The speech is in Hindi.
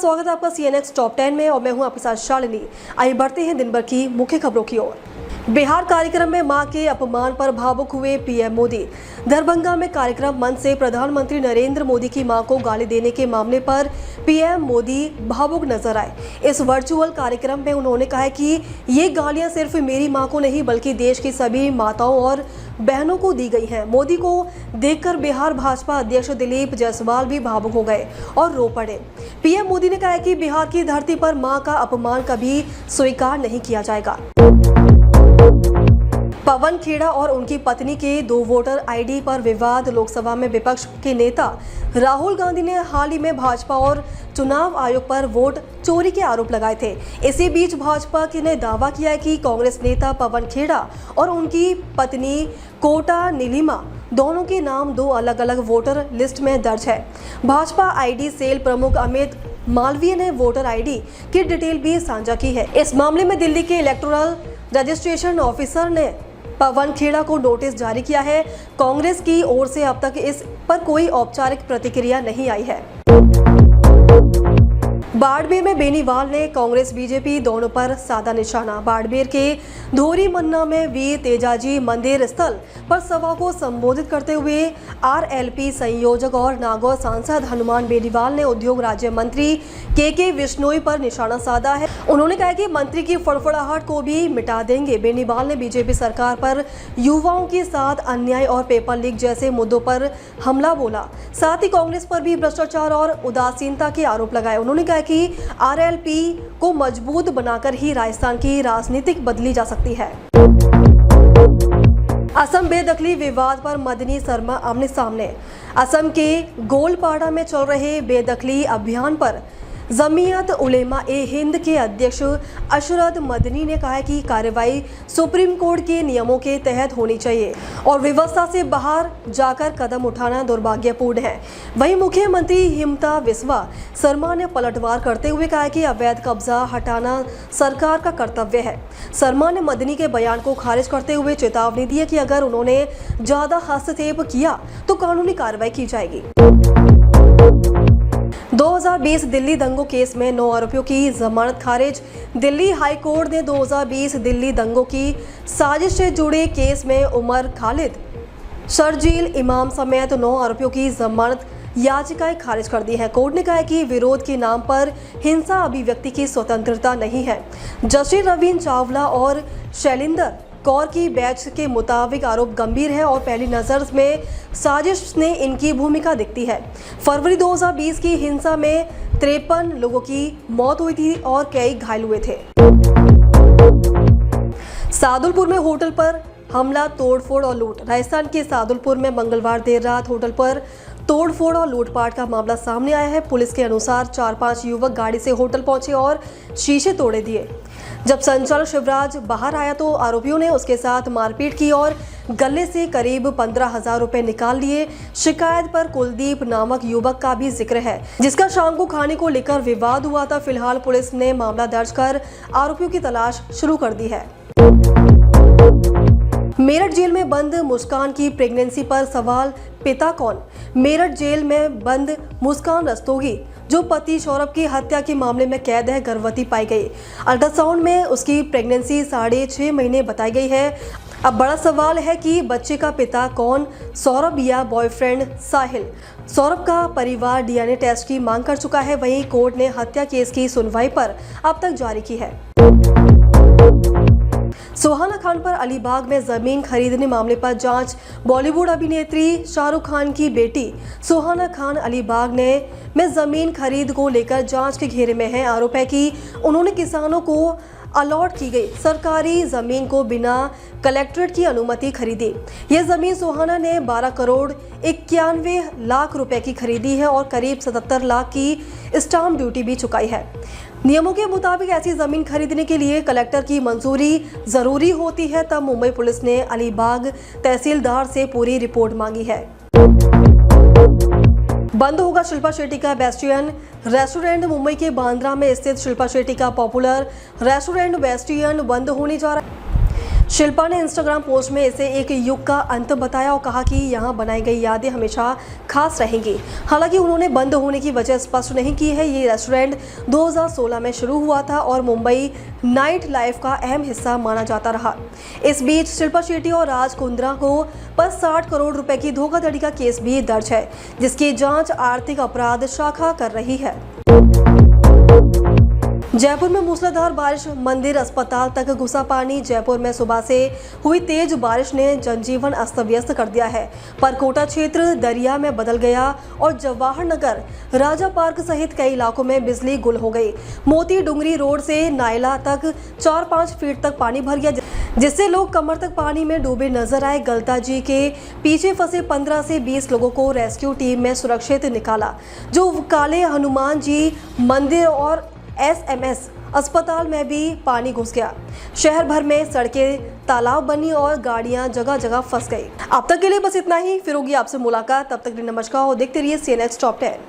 स्वागत है आपका CNX टॉप 10 में और मैं हूं आपके साथ शालिनी। आइए बढ़ते हैं दिन भर की मुख्य खबरों की ओर। बिहार कार्यक्रम में मां के अपमान पर भावुक हुए पीएम मोदी। दरभंगा में कार्यक्रम मंच से प्रधानमंत्री नरेंद्र मोदी की मां को गाली देने के मामले पर पीएम मोदी भावुक नजर आए। इस वर्चुअल कार्यक्रम में उन्होंने कहा कि ये गालियां सिर्फ मेरी मां को नहीं बल्कि देश की सभी माताओं और बहनों को दी गई हैं। मोदी को देखकर बिहार भाजपा अध्यक्ष दिलीप जायसवाल भी भावुक हो गए और रो पड़े। पीएम मोदी ने कहा कि बिहार की धरती पर मां का अपमान कभी स्वीकार नहीं किया जाएगा। पवन खेड़ा और उनकी पत्नी के 2 वोटर आईडी पर विवाद। लोकसभा में विपक्ष के नेता राहुल गांधी ने हाल ही में भाजपा और चुनाव आयोग पर वोट चोरी के आरोप लगाए थे। इसी बीच भाजपा ने दावा किया है कि कांग्रेस नेता पवन खेड़ा और उनकी पत्नी कोटा नीलिमा दोनों के नाम 2 अलग अलग वोटर लिस्ट में दर्ज है। भाजपा आईडी सेल प्रमुख अमित मालवीय ने वोटर आईडी की डिटेल भी साझा की है। इस मामले में दिल्ली के इलेक्टोरल रजिस्ट्रेशन ऑफिसर ने पवन खेड़ा को नोटिस जारी किया है। कांग्रेस की ओर से अब तक इस पर कोई औपचारिक प्रतिक्रिया नहीं आई है। बाड़मेर में बेनीवाल ने कांग्रेस बीजेपी दोनों पर साधा निशाना। बाड़मेर के धोरी मन्ना में वीर तेजाजी मंदिर स्थल पर सभा को संबोधित करते हुए आरएलपी संयोजक और नागौर सांसद हनुमान बेनीवाल ने उद्योग राज्य मंत्री के विश्नोई पर निशाना साधा है। उन्होंने कहा कि मंत्री की फड़फड़ाहट को भी मिटा देंगे। बेनीवाल ने बीजेपी सरकार पर युवाओं के साथ अन्याय और पेपर लीक जैसे मुद्दों पर हमला बोला। साथ ही कांग्रेस पर भी भ्रष्टाचार और उदासीनता के आरोप लगाए। उन्होंने कहा कि आरएलपी को मजबूत बनाकर ही राजस्थान की राजनीति बदली जा सकती है। असम बेदखली विवाद पर मदनी शर्मा आमने सामने। असम के गोलपाड़ा में चल रहे बेदखली अभियान पर जमीयत उलेमा ए हिंद के अध्यक्ष अशरद मदनी ने कहा कि कार्रवाई सुप्रीम कोर्ट के नियमों के तहत होनी चाहिए और व्यवस्था से बाहर जाकर कदम उठाना दुर्भाग्यपूर्ण है। वहीं मुख्यमंत्री हिमंता बिस्वा शर्मा ने पलटवार करते हुए कहा कि अवैध कब्जा हटाना सरकार का कर्तव्य है। शर्मा ने मदनी के बयान को खारिज करते हुए चेतावनी दी कि अगर उन्होंने ज्यादा हस्तक्षेप किया तो कानूनी कार्रवाई की जाएगी। 2020 दिल्ली दंगों केस में 9 आरोपियों की जमानत खारिज। दिल्ली हाई कोर्ट ने 2020 दिल्ली दंगों की साजिश से जुड़े केस में उमर खालिद, शर्जील इमाम समेत 9 आरोपियों की जमानत याचिकाएं खारिज कर दी है। कोर्ट ने कहा है कि विरोध के नाम पर हिंसा अभिव्यक्ति की स्वतंत्रता नहीं है। जस्टिस रवींद्र चावला और शैलेंद्र कौर की बेंच के मुताबिक आरोप गंभीर है और पहली नजर में साजिश ने इनकी भूमिका दिखती है। फरवरी 2020 की हिंसा में 53 लोगों की मौत हुई थी और कई घायल हुए थे। सादुलपुर में होटल पर हमला, तोड़फोड़ और लूट। राजस्थान के सादुलपुर में मंगलवार देर रात होटल पर तोड़फोड़ और लूटपाट का मामला सामने आया है। पुलिस के अनुसार 4-5 युवक गाड़ी से होटल पहुंचे और शीशे तोड़े दिए। जब संचालक शिवराज बाहर आया तो आरोपियों ने उसके साथ मारपीट की और गले से करीब 15,000 रुपए निकाल लिए। शिकायत पर कुलदीप नामक युवक का भी जिक्र है, जिसका शाम को खाने को लेकर विवाद हुआ था। फिलहाल पुलिस ने मामला दर्ज कर आरोपियों की तलाश शुरू कर दी है। मेरठ जेल में बंद मुस्कान की प्रेगनेंसी पर सवाल, पिता कौन? मेरठ जेल में बंद मुस्कान रस्तोगी जो पति सौरभ की हत्या के मामले में कैद है, गर्भवती पाई गई। अल्ट्रासाउंड में उसकी प्रेगनेंसी 6.5 महीने बताई गई है। अब बड़ा सवाल है कि बच्चे का पिता कौन, सौरभ या बॉयफ्रेंड साहिल? सौरभ का परिवार डीएनए टेस्ट की मांग कर चुका है। वहीं कोर्ट ने हत्या केस की सुनवाई पर अब तक जारी की है। सुहाना खान पर अलीबाग में जमीन खरीदने मामले पर जांच। बॉलीवुड अभिनेत्री शाहरुख खान की बेटी सुहाना खान अलीबाग में जमीन खरीद को लेकर जांच के घेरे में है। आरोप है कि उन्होंने किसानों को अलॉट की गई सरकारी जमीन को बिना कलेक्ट्रेट की अनुमति खरीदी। यह जमीन सुहाना ने 12 करोड़ 91 लाख रुपए की खरीदी है और करीब 77 लाख की स्टाम्प ड्यूटी भी चुकाई है। नियमों के मुताबिक ऐसी जमीन खरीदने के लिए कलेक्टर की मंजूरी जरूरी होती है। तब मुंबई पुलिस ने अलीबाग तहसीलदार से पूरी रिपोर्ट मांगी है। बंद होगा शिल्पा शेट्टी का बेस्टियन रेस्टोरेंट। मुंबई के बांद्रा में स्थित शिल्पा शेट्टी का पॉपुलर रेस्टोरेंट बेस्टियन बंद होने जा रहा है। शिल्पा ने इंस्टाग्राम पोस्ट में इसे एक युग का अंत बताया और कहा कि यहाँ बनाई गई यादें हमेशा खास रहेंगी। हालांकि उन्होंने बंद होने की वजह स्पष्ट नहीं की है। ये रेस्टोरेंट 2016 में शुरू हुआ था और मुंबई नाइट लाइफ का अहम हिस्सा माना जाता रहा। इस बीच शिल्पा शेट्टी और राज कुंद्रा को पर 60 करोड़ रुपए की धोखाधड़ी का केस भी दर्ज है, जिसकी जांच आर्थिक अपराध शाखा कर रही है। जयपुर में मूसलाधार बारिश, मंदिर अस्पताल तक घुसा पानी। जयपुर में सुबह से हुई तेज बारिश ने जनजीवन अस्त व्यस्त कर दिया है। परकोटा क्षेत्र दरिया में बदल गया और जवाहर नगर, राजा पार्क सहित कई इलाकों में बिजली गुल हो गई। मोती डुंगरी रोड से नायला तक 4-5 फीट तक पानी भर गया, जिससे लोग कमर तक पानी में डूबे नजर आए। गलता जी के पीछे फंसे 15 से 20 लोगों को रेस्क्यू टीम में सुरक्षित निकाला, जो काले हनुमान जी मंदिर और SMS अस्पताल में भी पानी घुस गया। शहर भर में सड़कें तालाब बनी और गाड़ियां जगह जगह फंस गई। अब तक के लिए बस इतना ही। फिर होगी आपसे मुलाकात, तब तक के लिए नमस्कार और देखते रहिए CNN टॉप 10।